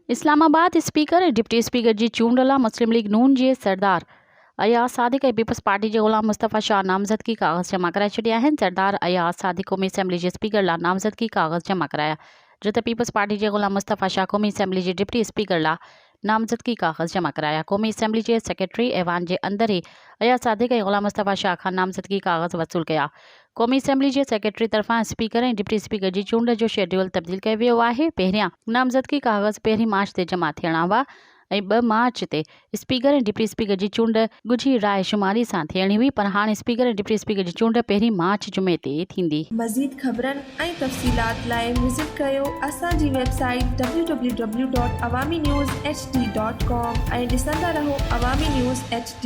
Islamabad speaker ऐं deputy speaker जी चूंड लाइ मुस्लिम लीग नून जे सरदार अयाज़ सादिक ऐं पीपल्स पार्टी जे ग़ुलाम मुस्तफ़ा शाह नामज़दगी काग़ज़ जमा कराए छॾिया आहिनि। सरदार अयाज़ सादिक क़ौमी असेंबली जे स्पीकर लाइ नामज़दगी काग़ज़ जमा कराया, जो त पीपल्स पार्टी जे ग़ुलाम मुस्तफ़ा शाह क़ौमी असेंबली जे डिप्टी स्पीकर लाइ नामज़दगी काग़ज़ जमा कराया। क़ौमी असेंबली जे सेक्रेटरी ऐवान जे अंदर ई अयाज़ सादिक ऐं ग़ुलाम मुस्तफ़ा शाह खां नामज़दगी काग़ज़ वसूल कया। क़ौमी असेंबली जे सेक्रेटरी तरफ़ां स्पीकर ऐं डिप्टी स्पीकर जी चूंड जो शेड्यूल तब्दील कयो वियो आहे। पहिरियां नामज़दगी काग़ज़ 1 मार्च ते जमा थियणा हुआ ऐं 2 मार्च ते स्पीकर ऐं डिप्टी स्पीकर जी चूंड ॻुझी राय शुमारी सां थियणी हुई, पर हाणे स्पीकर ऐं डिप्टी स्पीकर जी चूंड 1 मार्च जुमे ते थींदी। मज़ीद ख़बरनि ऐं तफ़सीलात लाइ विज़िट कयो असांजी वेबसाइट www.awamiNewsHD.com ऐं ॾिसंदा रहो अवामी न्यूज़ HD।